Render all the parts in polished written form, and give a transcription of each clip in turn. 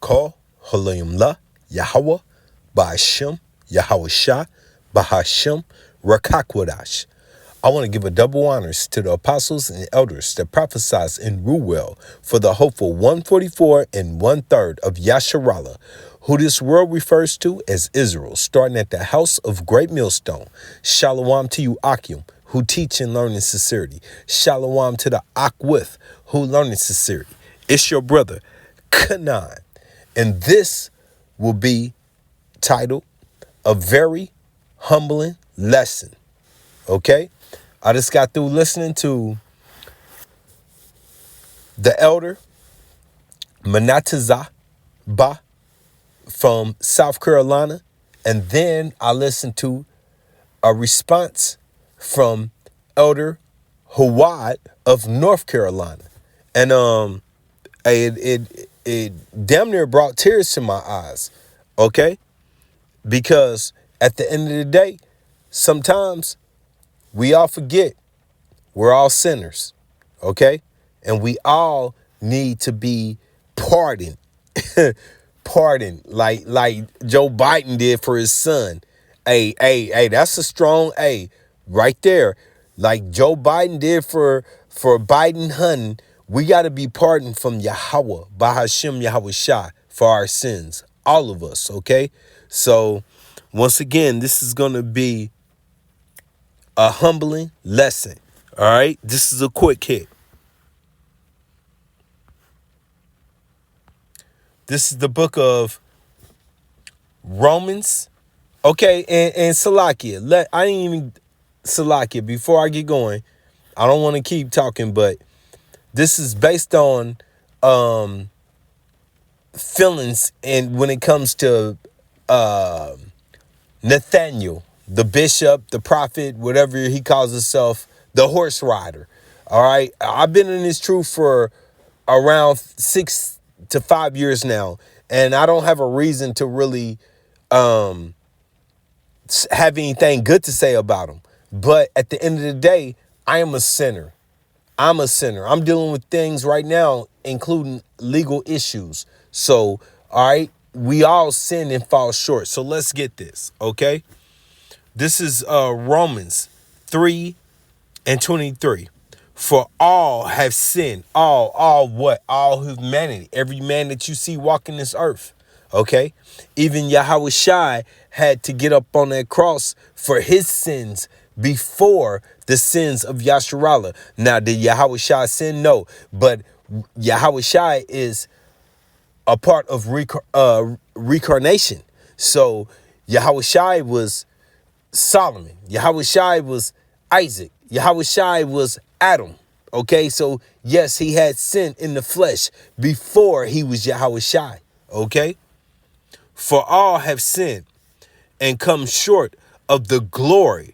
Barakah, Halayim La, Yahweh, Ba'ashem, Yahweh Shah, Bahashem, Rakakwadash. I want to give a double honors to the apostles and elders that prophesied in Ruel for the hopeful 144 and 1/3 of Yasharallah, who this world refers to as Israel, starting at the house of Great Millstone. Shalom to you, Akim, who teach and learn in sincerity. Shalom to the Akwith, who learn in sincerity. It's your brother, Kanan, and this will be titled A Very Humbling Lesson. Okay? I just got through listening to the elder Manatazah Ba from South Carolina, and then I listened to a response from Elder Hawad of North Carolina, and it damn near brought tears to my eyes. Okay, because at the end of the day, sometimes we all forget we're all sinners, okay? And we all need to be pardoned. Pardoned, like Joe Biden did for his son. Hey, that's a strong A right there. Like Joe Biden did for Biden hunting, we got to be pardoned from Yahweh, Bahashem Yahweh Shah, for our sins. All of us, okay? So, once again, this is going to be a humbling lesson. All right, this is a quick hit. This is the book of Romans. Okay, and Salakia. I didn't even Salakia. Before I get going, I don't want to keep talking, but this is based on feelings, and when it comes to Nathaniel, the bishop, the prophet, whatever he calls himself, the horse rider. All right. I've been in this truth for around 6 to 5 years now, and I don't have a reason to really have anything good to say about him. But at the end of the day, I am a sinner. I'm a sinner. I'm dealing with things right now, including legal issues. So, all right, we all sin and fall short. So let's get this, okay? This is Romans 3:23. For all have sinned. All what? All humanity. Every man that you see walking this earth. Okay? Even Yahweh Shai had to get up on that cross for his sins before the sins of Yasharallah. Now, did Yahweh Shai sin? No. But Yahweh Shai is a part of reincarnation. So Yahweh Shai was Solomon. Yahweh Shai was Isaac. Yahweh Shai was Adam. Okay, so yes, he had sin in the flesh before he was Yahweh Shai. Okay, for all have sinned and come short of the glory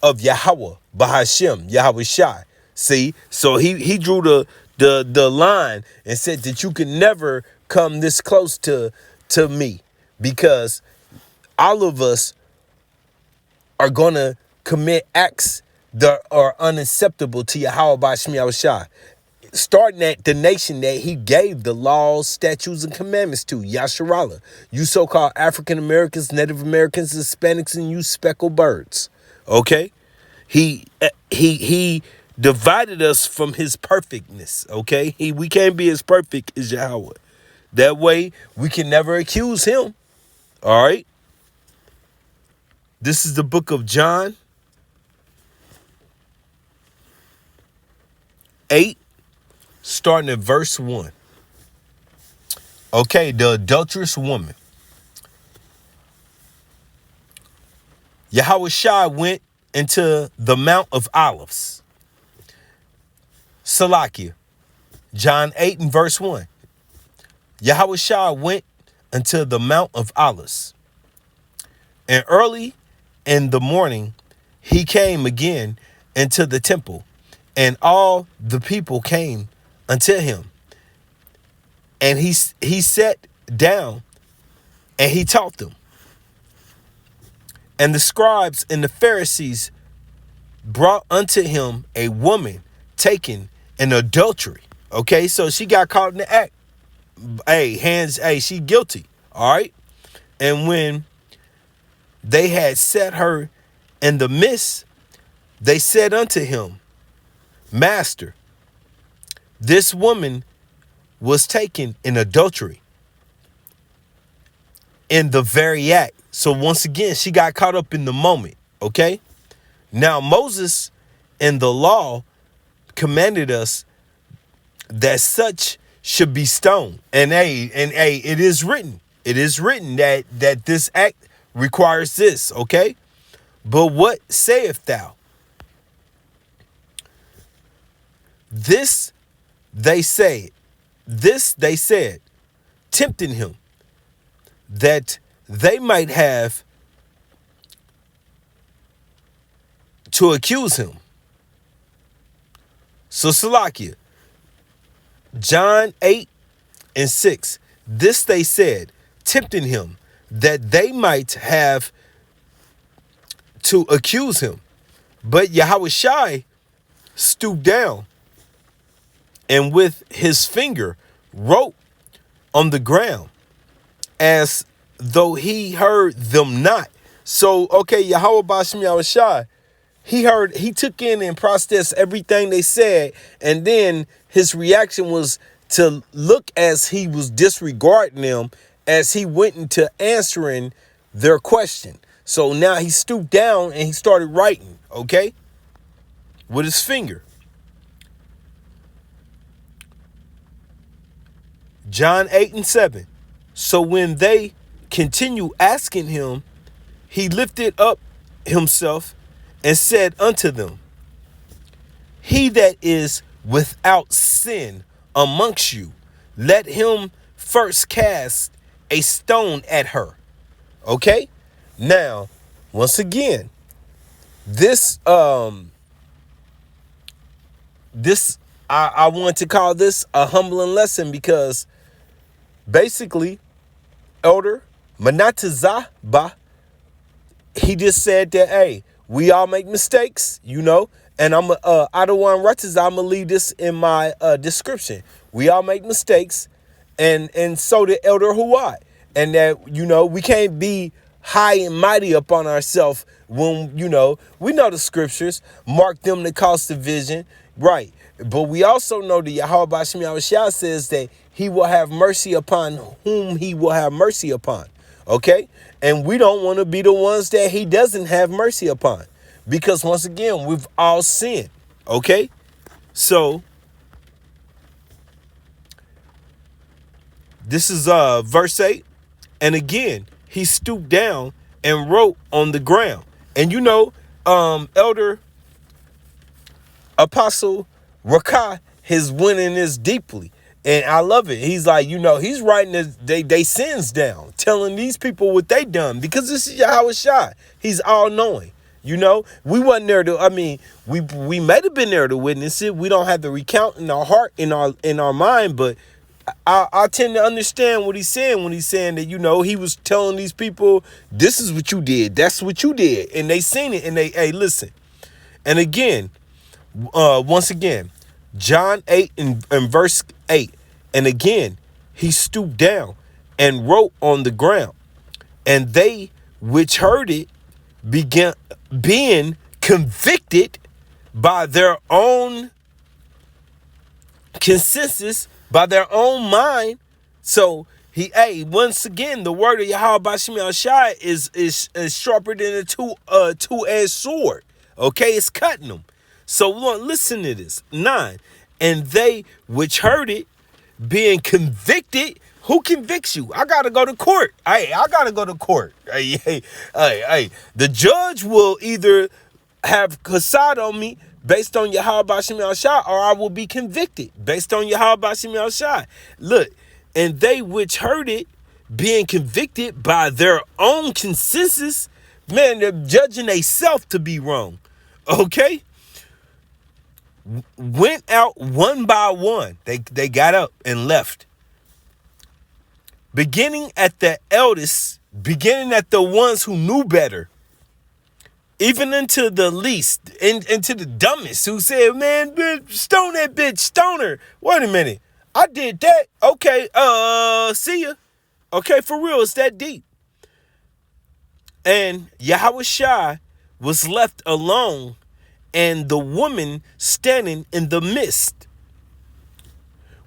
of Yahweh, Bahashem, Yahweh Shai. See, so he drew the line and said that you can never come this close to me, because all of us are going to commit acts that are unacceptable to Yahweh Ba'ashem Yahweh Shai. Starting at the nation that he gave the laws, statutes, and commandments to, Yasharallah. You so-called African Americans, Native Americans, Hispanics, and you speckled birds. Okay? He divided us from his perfectness. Okay? We can't be as perfect as Yahweh. That way, we can never accuse him. All right? This is the book of John 8, starting at verse 1. Okay, the adulterous woman. Yahweh Shai went into the Mount of Olives. Salakia. John 8 and verse 1. Yahweh Shai went into the Mount of Olives. And early in the morning, he came again into the temple, and all the people came unto him. And he sat down and he taught them. And the scribes and the Pharisees brought unto him a woman taken in adultery. Okay, so she got caught in the act. she guilty. All right. And when they had set her in the midst, they said unto him, Master, this woman was taken in adultery in the very act. So once again, she got caught up in the moment. Okay. Now Moses and the law commanded us that such should be stoned. And it is written. It is written that this act requires this. Okay. But what sayest thou? This they said, tempting him, that they might have to accuse him. So Salakia, John 8:6. This they said, tempting him, that they might have to accuse him. But Yahushua stooped down and with his finger wrote on the ground as though he heard them not. So, okay, Yahweh Bashem Yahushua, he took in and processed everything they said, and then his reaction was to look as he was disregarding them as he went into answering their question. So now he stooped down and he started writing, okay, with his finger. John 8:7. So when they continue asking him, he lifted up himself and said unto them, he that is without sin amongst you, let him first cast a stone at her. Okay? Now, once again, this I want to call this a humbling lesson, because basically, Elder Manatazah, he just said that, hey, we all make mistakes, and I'm Adawan Ratazah, I'm gonna leave this in my description. We all make mistakes, and so did Elder Huai, and that we can't be high and mighty upon ourselves when we know the scriptures mark them that cause division, right? But we also know that Yahweh Bashem Yahushua says that he will have mercy upon whom he will have mercy upon. Okay? And we don't want to be the ones that he doesn't have mercy upon, because once again, we've all sinned. Okay? So this is verse 8. And again, he stooped down and wrote on the ground. And Elder Apostle Rakah is winning this deeply. And I love it. He's like, he's writing they sins down, telling these people what they done, because this is Yahweh Shai. He's all knowing. We wasn't there to, we might have been there to witness it. We don't have the recount in our heart, in our mind, but I tend to understand what he's saying when he's saying that, he was telling these people, this is what you did. That's what you did. And they seen it and hey, listen. And again, once again, John 8 and verse 8. And again, he stooped down and wrote on the ground. And they which heard it began being convicted by their own consensus, by their own mind. So once again, the word of Yahweh Bashem Yahushua is sharper than a two-edged sword. Okay, it's cutting them. So listen to this. 9. And they which heard it being convicted. Who convicts you? I gotta go to court. I gotta go to court. Hey. The judge will either have Kasad on me based on Yahweh Bashem Yahushua, or I will be convicted based on Yahweh Bashem Yahushua. Look, and they which heard it being convicted by their own consensus, man, they're judging themselves to be wrong. Okay? Went out one by one. They got up and left. Beginning at the eldest, beginning at the ones who knew better, even into the least, and to the dumbest, who said, man, stone that bitch, stone her. Wait a minute. I did that. Okay, see ya. Okay, for real, it's that deep. And Yahushua was left alone, and the woman standing in the midst.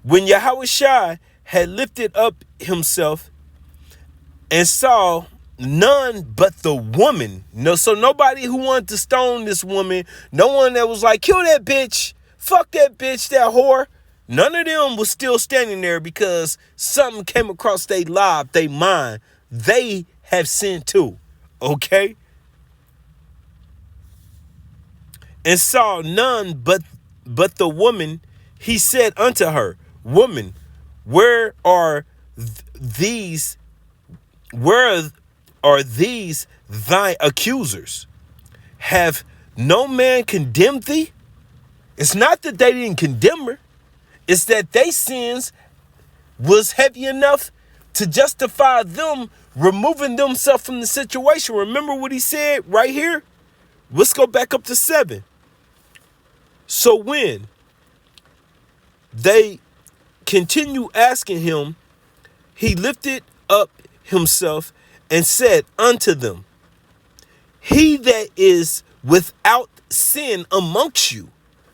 When Yahushua had lifted up himself and saw none but the woman. No, so nobody who wanted to stone this woman, no one that was like, kill that bitch, fuck that bitch, that whore. None of them was still standing there because something came across their life, their mind. They have sinned too. Okay? And saw none but the woman, he said unto her, woman, where are these where are these thy accusers? Have no man condemned thee? It's not that they didn't condemn her. It's that they sins was heavy enough to justify them removing themselves from the situation. Remember what he said right here? Let's go back up to 7. So when they continue asking him, he lifted up himself and said unto them, he that is without sin amongst you.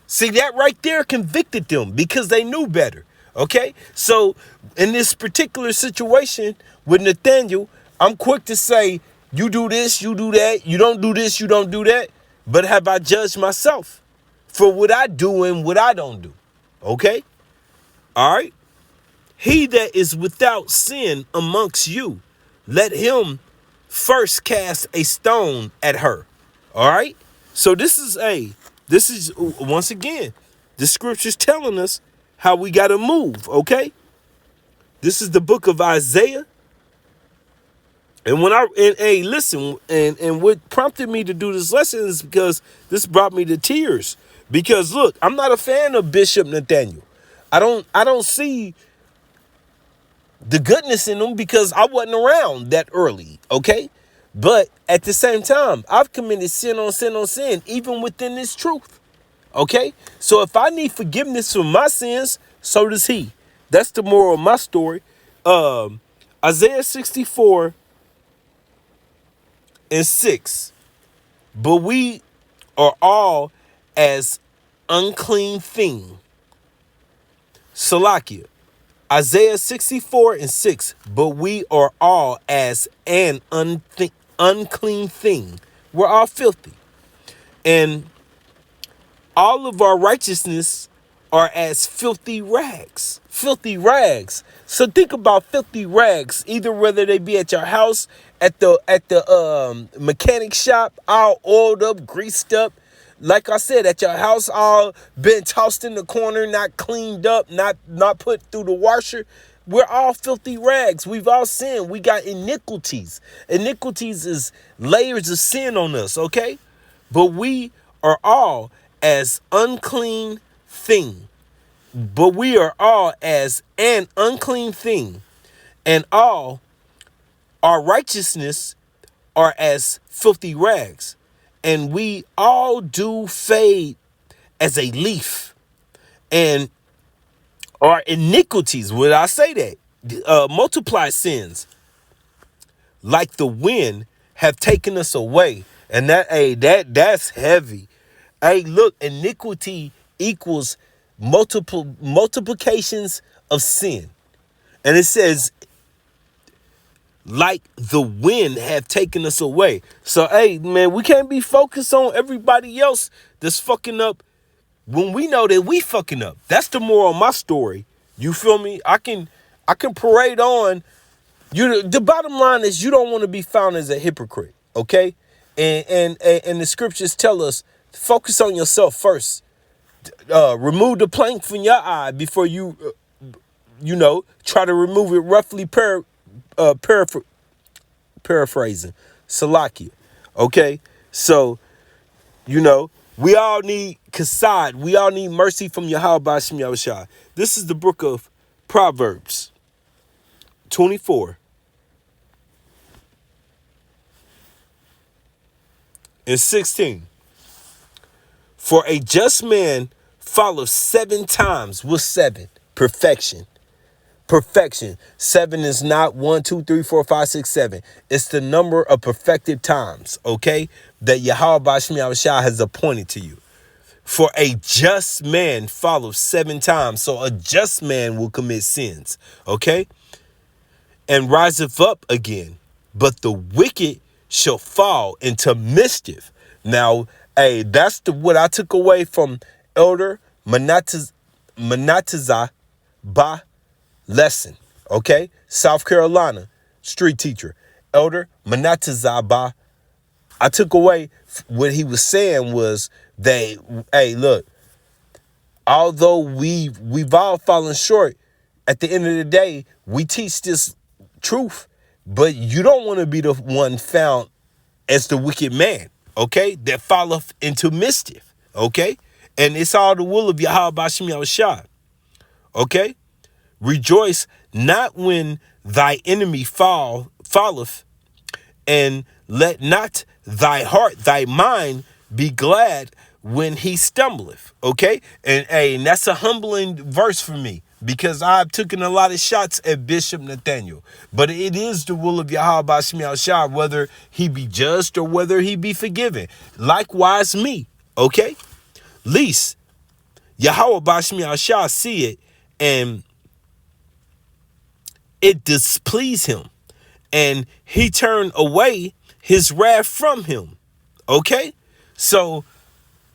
See, that right there convicted them because they knew better. Okay, so in this particular situation with Nathaniel, I'm quick to say, you do this, you do that, you don't do this, you don't do that. But have I judged myself for what I do and what I don't do? Okay, all right. He that is without sin amongst you, let him first cast a stone at her. All right. So this is once again, the scripture's telling us how we got to move. Okay. This is the book of Isaiah. And listen, and what prompted me to do this lesson is because this brought me to tears. Because look, I'm not a fan of Bishop Nathaniel. I don't see the goodness in them because I wasn't around that early, okay? But at the same time, I've committed sin on sin on sin, even within this truth, okay? So if I need forgiveness for my sins, so does he. That's the moral of my story. Isaiah 64:6. But we are all as unclean thing. Salakia. Isaiah 64:6, but we are all as an unclean thing. We're all filthy. And all of our righteousness are as filthy rags. Filthy rags. So think about filthy rags, either whether they be at your house, at the mechanic shop, all oiled up, greased up. Like I said, at your house, all been tossed in the corner, not cleaned up, not put through the washer. We're all filthy rags. We've all sinned. We got iniquities. Iniquities is layers of sin on us, okay? But we are all as unclean thing. But we are all as an unclean thing. And all our righteousness are as filthy rags. And we all do fade as a leaf. And our iniquities, would I say that? Multiply sins like the wind have taken us away. And that's heavy. Hey, look, iniquity equals multiplications of sin. And it says, like the wind have taken us away. So, hey, man, we can't be focused on everybody else that's fucking up when we know that we fucking up. That's the moral of my story. You feel me? I can parade on. The bottom line is you don't want to be found as a hypocrite, okay? And the scriptures tell us, focus on yourself first. Remove the plank from your eye before you try to remove it roughly paraphrasing. Salakia. Okay? So, we all need kasad. We all need mercy from Yahweh B'Shem Yahushua. This is the book of Proverbs 24:16. For a just man falleth 7 times. What's 7? Perfection. Perfection. 7 is not 1, 2, 3, 4, 5, 6, 7. It's the number of perfected times, okay, that Yahweh Bashmi Yahushua has appointed to you. For a just man follows 7 times. So a just man will commit sins, okay, and riseth up again. But the wicked shall fall into mischief. Now, hey, that's what I took away from Elder Manatazah Ba lesson, okay? South Carolina street teacher, Elder Manatazah Ba. I took away what he was saying was that, hey, look, although we've all fallen short, at the end of the day, we teach this truth, but you don't want to be the one found as the wicked man, okay, that falleth into mischief, okay? And it's all the will of Yahweh Bashim Yahushua, okay? Rejoice not when thy enemy falleth, and let not thy heart, thy mind be glad when he stumbleth, okay? And that's a humbling verse for me, because I've taken a lot of shots at Bishop Nathaniel. But it is the will of Yahweh Bashim Yahushua, whether he be judged or whether he be forgiven. Likewise me, okay? Least Yahweh Bashim Yahushua see it, and it displeased him, and he turned away his wrath from him, okay? So,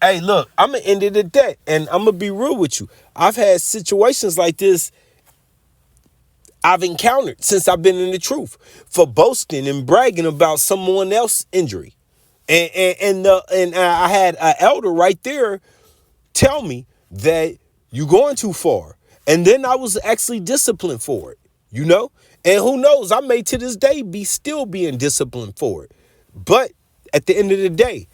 hey, look, I'm going to end it at that, and I'm going to be real with you. I've had situations like this I've encountered since I've been in the truth, for boasting and bragging about someone else's injury. And I had an elder right there tell me that you're going too far. And then I was actually disciplined for it, you know? And who knows, I may to this day be still being disciplined for it. But at the end of the day,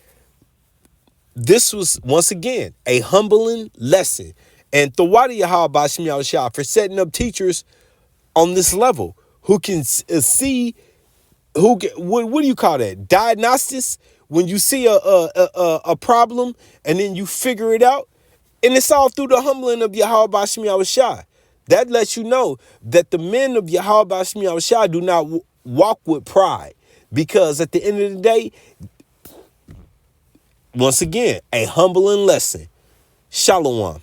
this was, once again, a humbling lesson. And Thawadi Yahweh Bashim Yahushua for setting up teachers on this level who can see, who can, what do you call that? Diagnostics? When you see a problem and then you figure it out. And it's all through the humbling of Yahweh Bashim Yahushua. That lets you know that the men of Yahweh Bashim Yahushua do not walk with pride. Because at the end of the day, once again, a humbling lesson. Shalom.